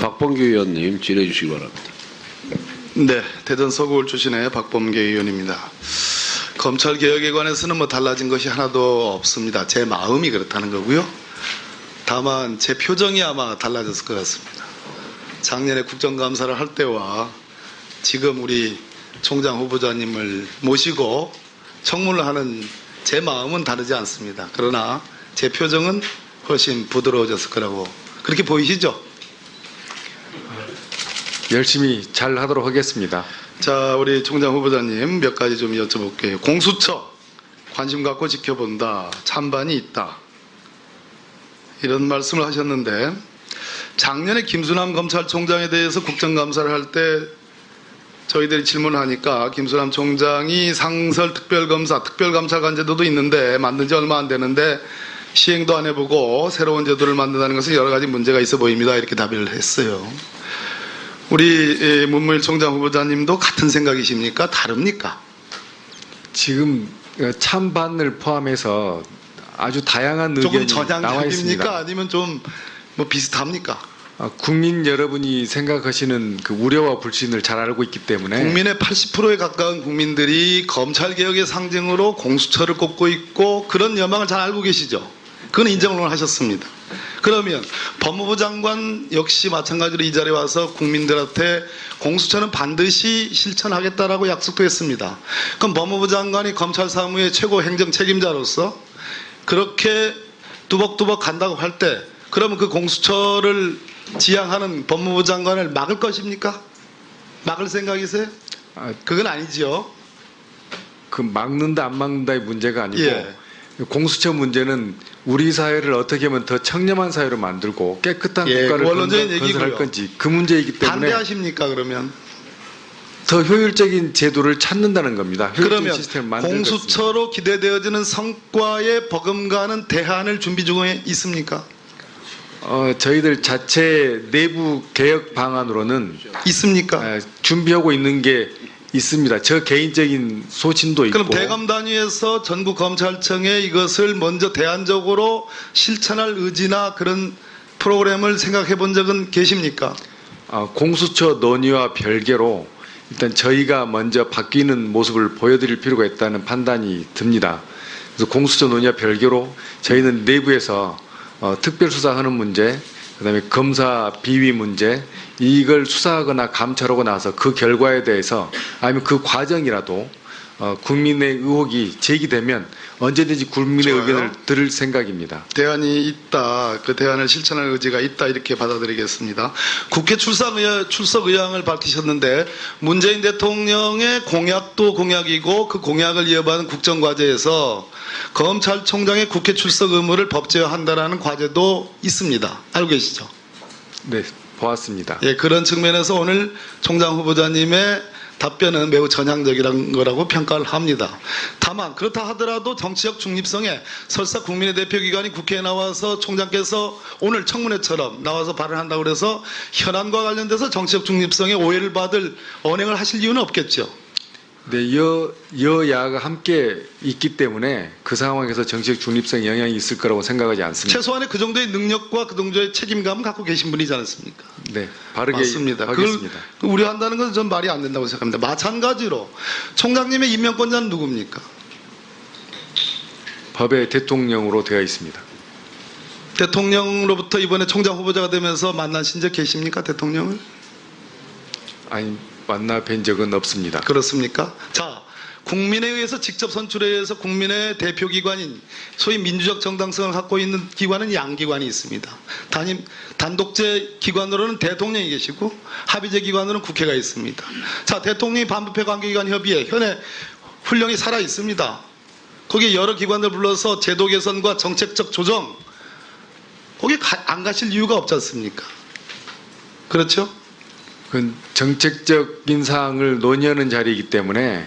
박범계 의원님 질의해 주시기 바랍니다. 네, 대전 서구울 출신의 박범계 의원입니다. 검찰 개혁에 관해서는 뭐 달라진 것이 하나도 없습니다. 제 마음이 그렇다는 거고요. 다만 제 표정이 아마 달라졌을 것 같습니다. 작년에 국정감사를 할 때와 지금 우리 총장 후보자님을 모시고 청문을 하는 제 마음은 다르지 않습니다. 그러나 제 표정은 훨씬 부드러워졌을 거라고 그렇게 보이시죠? 열심히 잘 하도록 하겠습니다. 자, 우리 총장 후보자님 몇 가지 좀 여쭤볼게요. 공수처 관심 갖고 지켜본다. 찬반이 있다. 이런 말씀을 하셨는데 작년에 김수남 검찰총장에 대해서 국정감사를 할 때 저희들이 질문을 하니까 김수남 총장이 상설 특별감찰관 제도도 있는데 만든 지 얼마 안 되는데 시행도 안 해보고 새로운 제도를 만든다는 것은 여러 가지 문제가 있어 보입니다. 이렇게 답을 했어요. 우리 문무일 총장 후보자님도 같은 생각이십니까? 다릅니까? 지금 찬반을 포함해서 아주 다양한 조금 의견이 나와 전향적입니까? 있습니다. 아니면 좀 뭐 비슷합니까? 국민 여러분이 생각하시는 그 우려와 불신을 잘 알고 있기 때문에 국민의 80%에 가까운 국민들이 검찰개혁의 상징으로 공수처를 꼽고 있고 그런 여망을 잘 알고 계시죠? 그건 인정을 하셨습니다. 그러면 법무부 장관 역시 마찬가지로 이 자리에 와서 국민들한테 공수처는 반드시 실천하겠다라고 약속도 했습니다. 그럼 법무부 장관이 검찰 사무의 최고 행정 책임자로서 그렇게 뚜벅뚜벅 간다고 할 때 그러면 그 공수처를 지향하는 법무부 장관을 막을 것입니까? 막을 생각이세요? 그건 아니지요. 그 막는다 안 막는다의 문제가 아니고 예. 공수처 문제는 우리 사회를 어떻게 하면 더 청렴한 사회로 만들고 깨끗한 예, 국가를 원론적인 건설할 얘기고요. 건지 그 문제이기 때문에 반대하십니까 그러면? 더 효율적인 제도를 찾는다는 겁니다. 효율적인 그러면 시스템을 만들고 있습니다. 공수처로 기대되어지는 성과에 버금가는 대안을 준비 중에 있습니까? 저희들 자체 내부 개혁 방안으로는 있습니까? 준비하고 있는 게 있습니다. 저 개인적인 소신도 있고. 그럼 대검 단위에서 전국 검찰청에 이것을 먼저 대안적으로 실천할 의지나 그런 프로그램을 생각해 본 적은 계십니까? 공수처 논의와 별개로 일단 저희가 먼저 바뀌는 모습을 보여드릴 필요가 있다는 판단이 듭니다. 그래서 공수처 논의와 별개로 저희는 내부에서 특별수사하는 문제, 그다음에 검사 비위 문제, 이걸 수사하거나 감찰하고 나서 그 결과에 대해서 아니면 그 과정이라도 국민의 의혹이 제기되면 언제든지 국민의 좋아요. 의견을 들을 생각입니다. 대안이 있다. 그 대안을 실천할 의지가 있다. 이렇게 받아들이겠습니다. 국회 출석 의향을 밝히셨는데 문재인 대통령의 공약도 공약이고 그 공약을 이어받은 국정과제에서 검찰총장의 국회 출석 의무를 법제화한다라는 과제도 있습니다. 알고 계시죠? 네, 보았습니다. 예, 그런 측면에서 오늘 총장 후보자님의 답변은 매우 전향적이라는 거라고 평가를 합니다. 다만 그렇다 하더라도 정치적 중립성에 설사 국민의 대표기관이 국회에 나와서 총장께서 오늘 청문회처럼 나와서 발언한다고 해서 현안과 관련돼서 정치적 중립성에 오해를 받을 언행을 하실 이유는 없겠죠. 네, 여야가 함께 있기 때문에 그 상황에서 정치적 중립성에 영향이 있을 거라고 생각하지 않습니다. 최소한의 그 정도의 능력과 그 정도의 책임감을 갖고 계신 분이지 않습니까? 네, 바르게 맞습니다. 하겠습니다. 그걸 우려한다는 것은 전 말이 안 된다고 생각합니다. 마찬가지로 총장님의 임명권자는 누굽니까? 법의 대통령으로 되어 있습니다. 대통령으로부터 이번에 총장 후보자가 되면서 만나신 적 계십니까? 대통령을? 아니, 만나 뵌 적은 없습니다. 그렇습니까? 자, 국민에 의해서 직접 선출에 의해서 국민의 대표기관인 소위 민주적 정당성을 갖고 있는 기관은 양기관이 있습니다. 단독제 기관으로는 대통령이 계시고 합의제 기관으로는 국회가 있습니다. 자, 대통령이 반부패 관계기관 협의회 현에 훈령이 살아 있습니다. 거기에 여러 기관을 불러서 제도 개선과 정책적 조정 거기 안 가실 이유가 없지 않습니까? 그렇죠? 그 정책적인 사항을 논의하는 자리이기 때문에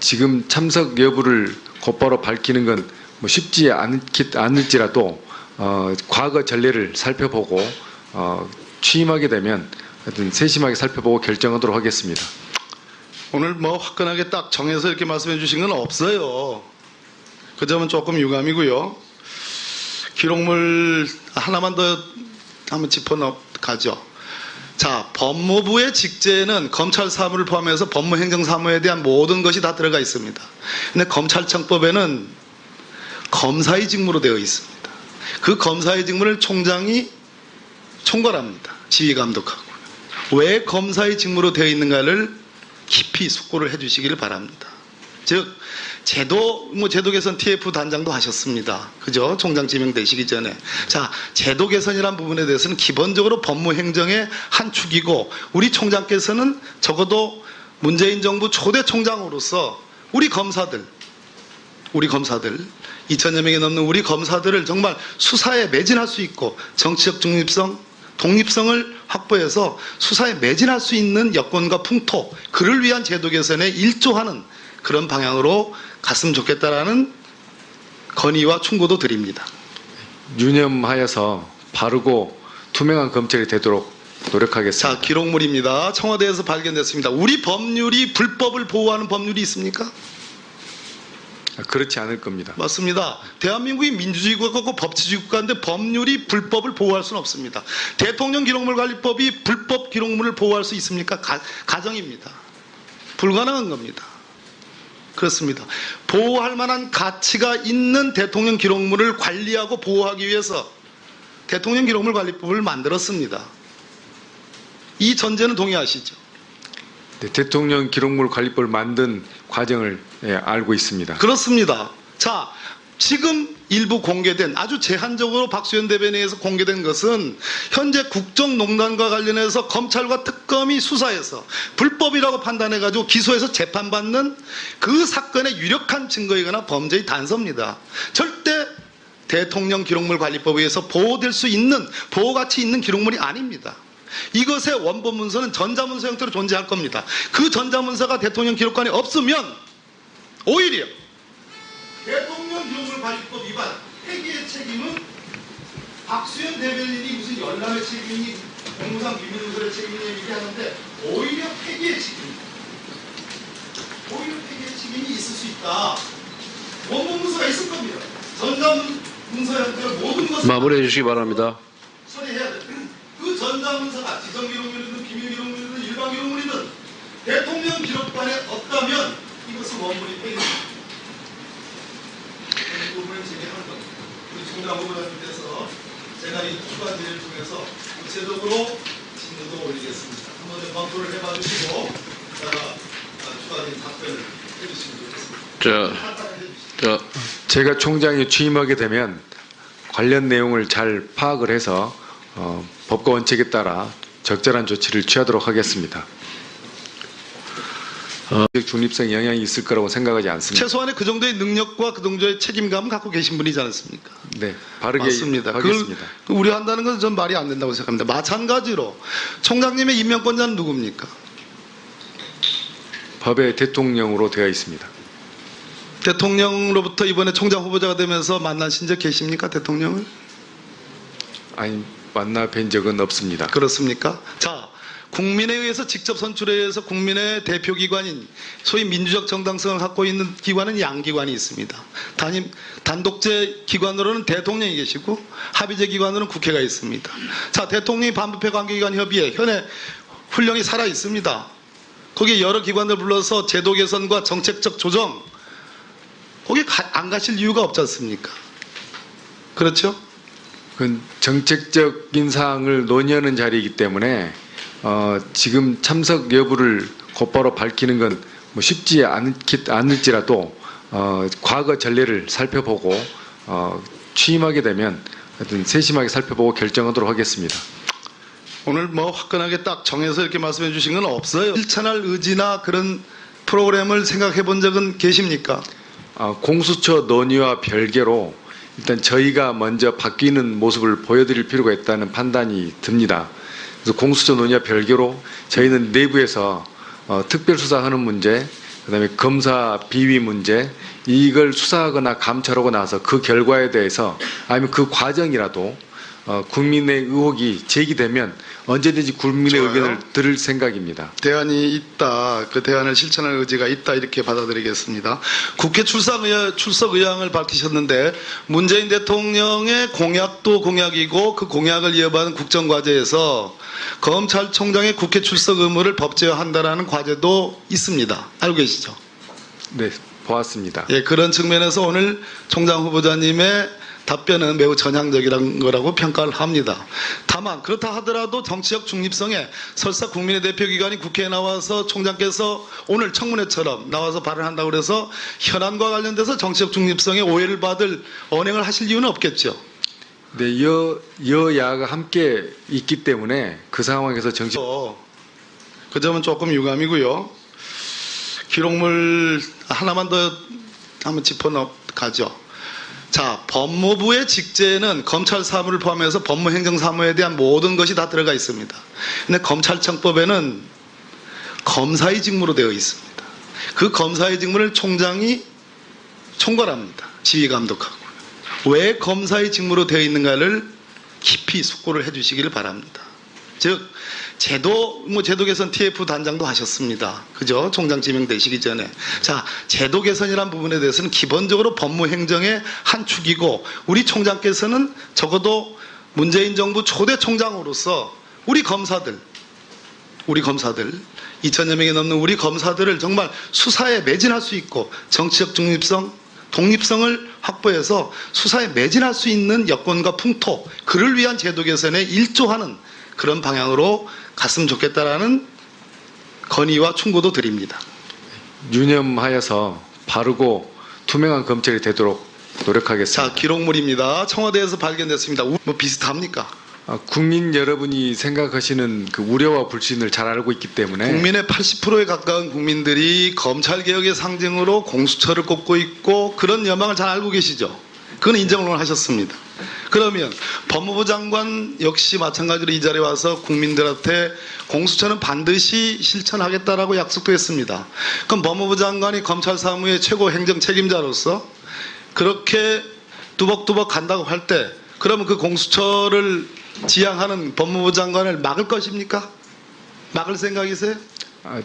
지금 참석 여부를 곧바로 밝히는 건 뭐 쉽지 않을지라도 과거 전례를 살펴보고 취임하게 되면 하여튼 세심하게 살펴보고 결정하도록 하겠습니다. 오늘 뭐 화끈하게 딱 정해서 이렇게 말씀해 주신 건 없어요. 그 점은 조금 유감이고요. 기록물 하나만 더 한번 짚어 가죠. 자, 법무부의 직제에는 검찰 사무를 포함해서 법무행정 사무에 대한 모든 것이 다 들어가 있습니다. 근데 검찰청법에는 검사의 직무로 되어 있습니다. 그 검사의 직무를 총장이 총괄합니다. 지휘감독하고. 왜 검사의 직무로 되어 있는가를 깊이 숙고를 해 주시기를 바랍니다. 즉, 제도 개선 TF 단장도 하셨습니다. 그죠? 총장 지명되시기 전에. 자, 제도 개선이라는 부분에 대해서는 기본적으로 법무행정의 한 축이고, 우리 총장께서는 적어도 문재인 정부 초대 총장으로서 우리 검사들, 2천여 명이 넘는 우리 검사들을 정말 수사에 매진할 수 있고, 정치적 중립성, 독립성을 확보해서 수사에 매진할 수 있는 여건과 풍토, 그를 위한 제도 개선에 일조하는 그런 방향으로 갔으면 좋겠다라는 건의와 충고도 드립니다. 유념하여서 바르고 투명한 검찰이 되도록 노력하겠습니다. 자, 기록물입니다. 청와대에서 발견됐습니다. 우리 법률이 불법을 보호하는 법률이 있습니까? 그렇지 않을 겁니다. 맞습니다. 대한민국이 민주주의 국가고 법치주의 국가인데 법률이 불법을 보호할 수는 없습니다. 대통령 기록물 관리법이 불법 기록물을 보호할 수 있습니까? 가정입니다. 불가능한 겁니다. 그렇습니다. 보호할 만한 가치가 있는 대통령 기록물을 관리하고 보호하기 위해서 대통령 기록물 관리법을 만들었습니다. 이 전제는 동의하시죠? 네, 대통령 기록물 관리법을 만든 과정을 알고 있습니다. 그렇습니다. 자, 지금 일부 공개된, 아주 제한적으로 박수현 대변인에 의해서 공개된 것은 현재 국정농단과 관련해서 검찰과 특검이 수사해서 불법이라고 판단해가지고 기소해서 재판받는 그 사건의 유력한 증거이거나 범죄의 단서입니다. 절대 대통령 기록물 관리법에 의해서 보호될 수 있는, 보호가치 있는 기록물이 아닙니다. 이것의 원본 문서는 전자문서 형태로 존재할 겁니다. 그 전자문서가 대통령 기록관에 없으면 오히려 대통령 기록물 관리법 위반 폐기의 책임은 박수현 대변인이 무슨 열람의 책임이 공무상 비밀누설의 책임이 얘기하는데 오히려 폐기의 책임입니다. 오히려 폐기의 책임이 있을 수 있다. 원본 문서가 있을 겁니다. 전자문서 형태로 모든 것을 마무리해 주시기 바랍니다. 처리해야 돼. 그 전자문서가 지정기록물이든 비밀기록물이든 일반기록물이든 대통령 기록관에 없다면 이것은 원본이 폐기됩니다. 이 부분을 제기하는 겁니다. 우리 총장 후보자님께서 제가 이 추가 질의를 통해서 구체적으로 진도도 올리겠습니다. 한번 좀 검토를 해봐 주시고 추가적인 답변을 해주시면 좋겠습니다. 제가 총장이 취임하게 되면 관련 내용을 잘 파악을 해서 법과 원칙에 따라 적절한 조치를 취하도록 하겠습니다. 중립성에 영향이 있을 거라고 생각하지 않습니다. 최소한의 그 정도의 능력과 그 정도의 책임감을 갖고 계신 분이지 않습니까? 네, 바르게 맞습니다. 하겠습니다. 그걸 우려한다는 것은 전 말이 안 된다고 생각합니다. 마찬가지로 총장님의 임명권자는 누굽니까? 법의 대통령으로 되어 있습니다. 대통령으로부터 이번에 총장 후보자가 되면서 만나신 적 계십니까? 대통령을? 아니, 만나 뵌 적은 없습니다. 그렇습니까? 자, 국민에 의해서 직접 선출에 의해서 국민의 대표기관인 소위 민주적 정당성을 갖고 있는 기관은 양기관이 있습니다. 단독제 기관으로는 대통령이 계시고 합의제 기관으로는 국회가 있습니다. 자, 대통령이 반부패 관계기관 협의회 현에 훈령이 살아 있습니다. 거기에 여러 기관을 불러서 제도 개선과 정책적 조정, 거기 안 가실 이유가 없지 않습니까? 그렇죠? 그 정책적인 사항을 논의하는 자리이기 때문에 지금 참석 여부를 곧바로 밝히는 건 뭐 쉽지 않을지라도 과거 전례를 살펴보고 취임하게 되면 하여튼 세심하게 살펴보고 결정하도록 하겠습니다. 오늘 뭐 화끈하게 딱 정해서 이렇게 말씀해 주신 건 없어요. 실천할 의지나 그런 프로그램을 생각해 본 적은 계십니까? 공수처 논의와 별개로 일단 저희가 먼저 바뀌는 모습을 보여드릴 필요가 있다는 판단이 듭니다. 그래서 공수처 논의와 별개로 저희는 내부에서 특별수사하는 문제, 그다음에 검사 비위 문제, 이걸 수사하거나 감찰하고 나서 그 결과에 대해서 아니면 그 과정이라도 국민의 의혹이 제기되면 언제든지 국민의 좋아요. 의견을 들을 생각입니다. 대안이 있다. 그 대안을 실천할 의지가 있다. 이렇게 받아들이겠습니다. 국회 출석 의향을 밝히셨는데 문재인 대통령의 공약도 공약이고 그 공약을 이어받은 국정과제에서 검찰총장의 국회 출석 의무를 법제화한다라는 과제도 있습니다. 알고 계시죠? 네, 보았습니다. 예, 그런 측면에서 오늘 총장 후보자님의 답변은 매우 전향적이라는 거라고 평가를 합니다. 다만 그렇다 하더라도 정치적 중립성에 설사 국민의 대표기관이 국회에 나와서 총장께서 오늘 청문회처럼 나와서 발언한다고 해서 현안과 관련돼서 정치적 중립성에 오해를 받을 언행을 하실 이유는 없겠죠. 네, 여야가 함께 있기 때문에 그 상황에서 정치 그 점은 조금 유감이고요. 기록물 하나만 더 한번 짚어가죠. 자, 법무부의 직제에는 검찰 사무를 포함해서 법무행정사무에 대한 모든 것이 다 들어가 있습니다. 근데 검찰청법에는 검사의 직무로 되어 있습니다. 그 검사의 직무를 총장이 총괄합니다. 지휘감독하고. 왜 검사의 직무로 되어 있는가를 깊이 숙고를 해주시기를 바랍니다. 즉 제도 개선 TF 단장도 하셨습니다. 그죠? 총장 지명되시기 전에. 자, 제도 개선이라는 부분에 대해서는 기본적으로 법무행정의 한 축이고 우리 총장께서는 적어도 문재인 정부 초대 총장으로서 우리 검사들 2천여 명이 넘는 우리 검사들을 정말 수사에 매진할 수 있고 정치적 중립성, 독립성을 확보해서 수사에 매진할 수 있는 여건과 풍토, 그를 위한 제도 개선에 일조하는 그런 방향으로 갔으면 좋겠다라는 건의와 충고도 드립니다. 유념하여서 바르고 투명한 검찰이 되도록 노력하겠습니다. 자, 기록물입니다. 청와대에서 발견됐습니다. 뭐 비슷합니까? 국민 여러분이 생각하시는 그 우려와 불신을 잘 알고 있기 때문에 국민의 80%에 가까운 국민들이 검찰개혁의 상징으로 공수처를 꼽고 있고 그런 여망을 잘 알고 계시죠? 그건 인정을 하셨습니다. 그러면 법무부 장관 역시 마찬가지로 이 자리에 와서 국민들한테 공수처는 반드시 실천하겠다라고 약속도 했습니다. 그럼 법무부 장관이 검찰 사무의 최고 행정 책임자로서 그렇게 뚜벅뚜벅 간다고 할 때 그러면 그 공수처를 지향하는 법무부 장관을 막을 것입니까? 막을 생각이세요?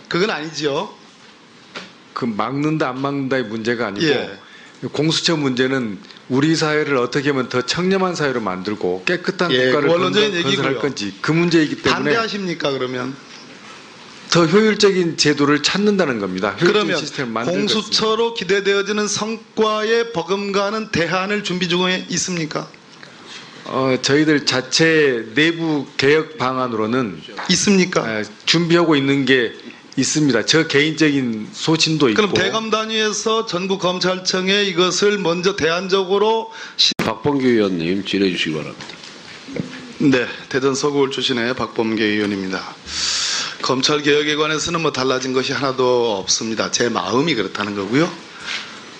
그건 아니지요. 그 막는다 안 막는다의 문제가 아니고 예. 공수처 문제는 우리 사회를 어떻게 하면 더 청렴한 사회로 만들고 깨끗한 예, 국가를 원론적인 건설할 얘기고요. 건지 그 문제이기 때문에 반대하십니까 그러면? 더 효율적인 제도를 찾는다는 겁니다. 효율적인 그러면 시스템을 만들겠습니다. 공수처로 기대되어지는 성과에 버금가는 대안을 준비 중에 있습니까? 저희들 자체 내부 개혁 방안으로는 있습니까? 준비하고 있는 게 있습니다. 저 개인적인 소신도 있고. 그럼 대검 단위에서 전국 검찰청에 이것을 먼저 대안적으로 박범계 의원님 질의해 주시기 바랍니다. 네, 대전 서구울 출신의 박범계 의원입니다. 검찰 개혁에 관해서는 뭐 달라진 것이 하나도 없습니다. 제 마음이 그렇다는 거고요.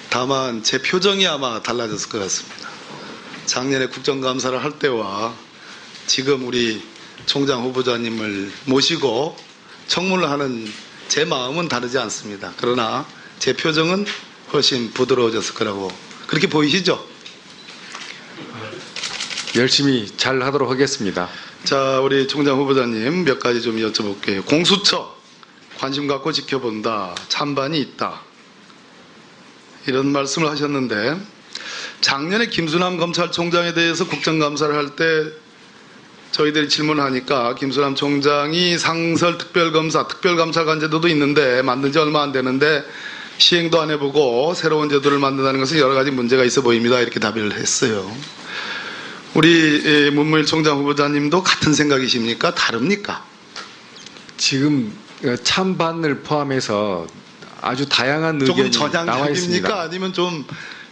다만 제 표정이 아마 달라졌을 것 같습니다. 작년에 국정감사를 할 때와 지금 우리 총장 후보자님을 모시고 청문을 하는 제 마음은 다르지 않습니다. 그러나 제 표정은 훨씬 부드러워졌을 거라고 그렇게 보이시죠? 열심히 잘 하도록 하겠습니다. 자, 우리 총장 후보자님 몇 가지 좀 여쭤볼게요. 공수처 관심 갖고 지켜본다. 찬반이 있다. 이런 말씀을 하셨는데 작년에 김수남 검찰총장에 대해서 국정감사를 할 때 저희들이 질문하니까 김수남 총장이 상설 특별감찰관 제도도 있는데 만든 지 얼마 안 되는데 시행도 안 해보고 새로운 제도를 만든다는 것은 여러 가지 문제가 있어 보입니다. 이렇게 답을 했어요. 우리 문무일 총장 후보자님도 같은 생각이십니까? 다릅니까? 지금 찬반을 포함해서 아주 다양한 조금 의견이 나와 있습니다. 전향적입니까? 아니면 좀